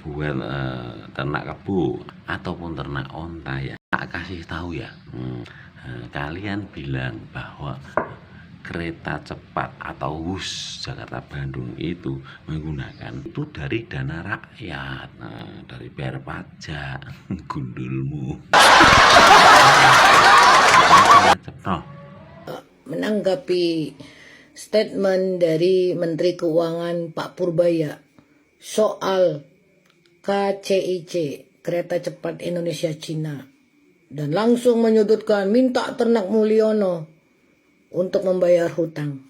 buat ternak kebo ataupun ternak onta ya. Tak kasih tahu ya, kalian bilang bahwa kereta cepat atau WUS Jakarta Bandung itu menggunakan itu dari dana rakyat, dari bayar pajak. Gundulmu. Menanggapi statement dari Menteri Keuangan Pak Purbaya soal KCIC, Kereta Cepat Indonesia Cina, dan langsung menyudutkan minta Ternak Mulyono untuk membayar hutang.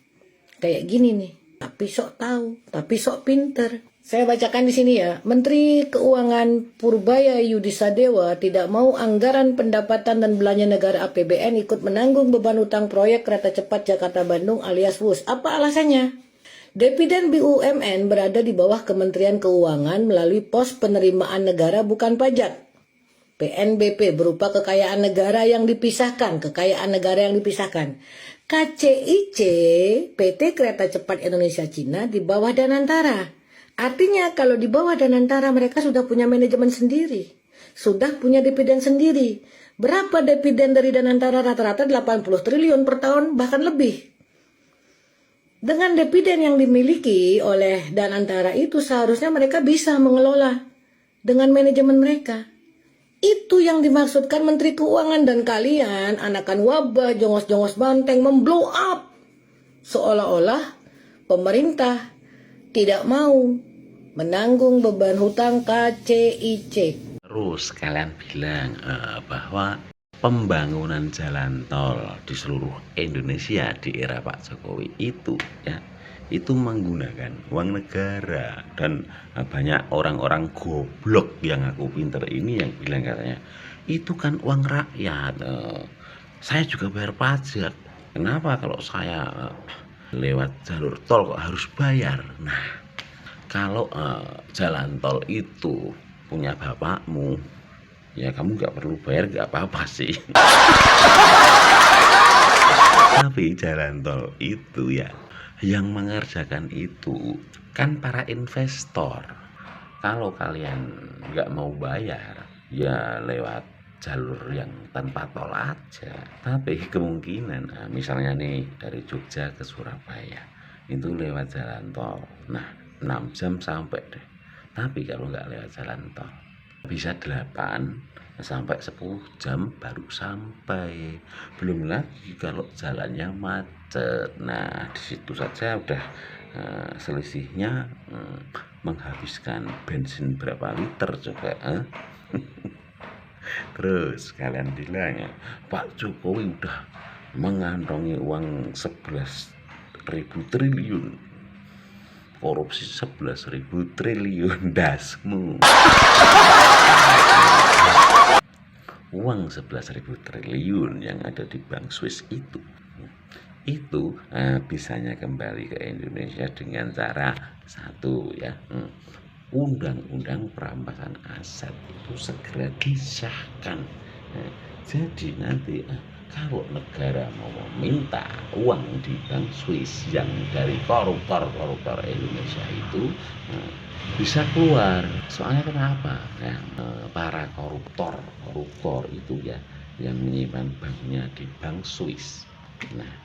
Kayak gini nih, tapi sok tahu, tapi sok pinter. Saya bacakan di sini ya. Menteri Keuangan Purbaya Yudisadewa tidak mau anggaran pendapatan dan belanja negara APBN ikut menanggung beban utang proyek kereta cepat Jakarta Bandung alias WUS. Apa alasannya? Dividen BUMN berada di bawah Kementerian Keuangan melalui pos penerimaan negara bukan pajak. PNBP berupa kekayaan negara yang dipisahkan, KCIC, PT Kereta Cepat Indonesia Cina di bawah Danantara. Artinya kalau di bawah Danantara mereka sudah punya manajemen sendiri, sudah punya dividen sendiri. Berapa dividen dari Danantara? Rata-rata 80 triliun per tahun, bahkan lebih. Dengan dividen yang dimiliki oleh Danantara itu seharusnya mereka bisa mengelola dengan manajemen mereka. Itu yang dimaksudkan Menteri Keuangan, dan kalian anakan wabah jongos-jongos banteng memblow up. Seolah-olah pemerintah tidak mau menanggung beban hutang KCIC. Terus kalian bilang bahwa pembangunan jalan tol di seluruh Indonesia di era Pak Jokowi itu ya, itu menggunakan uang negara, dan banyak orang-orang goblok yang aku pinter ini yang bilang katanya itu kan uang rakyat, saya juga bayar pajak, kenapa kalau saya lewat jalur tol kok harus bayar? Nah, kalau jalan tol itu punya bapakmu, ya kamu nggak perlu bayar, nggak apa-apa sih. Tapi jalan tol itu ya, yang mengerjakan itu kan para investor. Kalau kalian nggak mau bayar, ya lewat jalur yang tanpa tol aja. Tapi kemungkinan, misalnya nih dari Jogja ke Surabaya, itu lewat jalan tol. Nah, 6 jam sampai deh. Tapi kalau nggak lewat jalan tol, bisa 8 sampai 10 jam baru sampai. Belum lagi kalau jalannya macet. Nah, di situ saja udah selisihnya menghabiskan bensin berapa liter coba. Terus kalian bilang ya, Pak Jokowi udah mengantongi uang 11.000 triliun, korupsi 11.000 triliun, dasmu. Uang 11.000 triliun yang ada di Bank Swiss itu bisanya kembali ke Indonesia dengan cara satu ya, undang-undang perampasan aset itu segera disahkan. Jadi nanti kalau negara mau meminta uang di Bank Swiss yang dari koruptor Indonesia itu bisa keluar. Soalnya kenapa? Ya, para koruptor itu ya yang menyimpan banknya di Bank Swiss. Nah,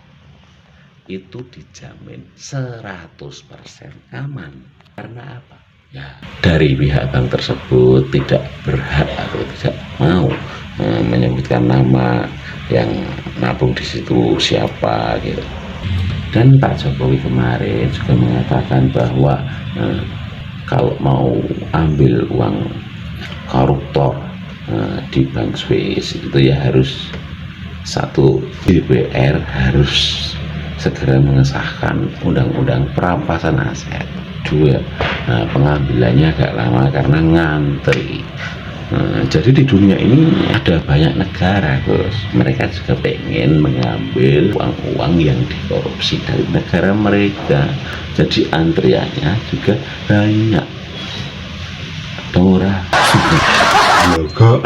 itu dijamin 100% aman. Karena apa? Ya, dari pihak bank tersebut tidak berhak atau tidak mau menyebutkan nama yang nabung di situ siapa gitu. Dan Pak Jokowi kemarin juga mengatakan bahwa kalau mau ambil uang koruptor di Bank Swiss itu ya harus satu, DPR harus segera mengesahkan undang-undang perampasan aset. Dua, pengambilannya agak lama karena ngantri. Jadi di dunia ini ada banyak negara, Bos. Mereka juga pengen mengambil uang-uang yang dikorupsi dari negara mereka. Jadi antriannya juga banyak. Dora. Logo.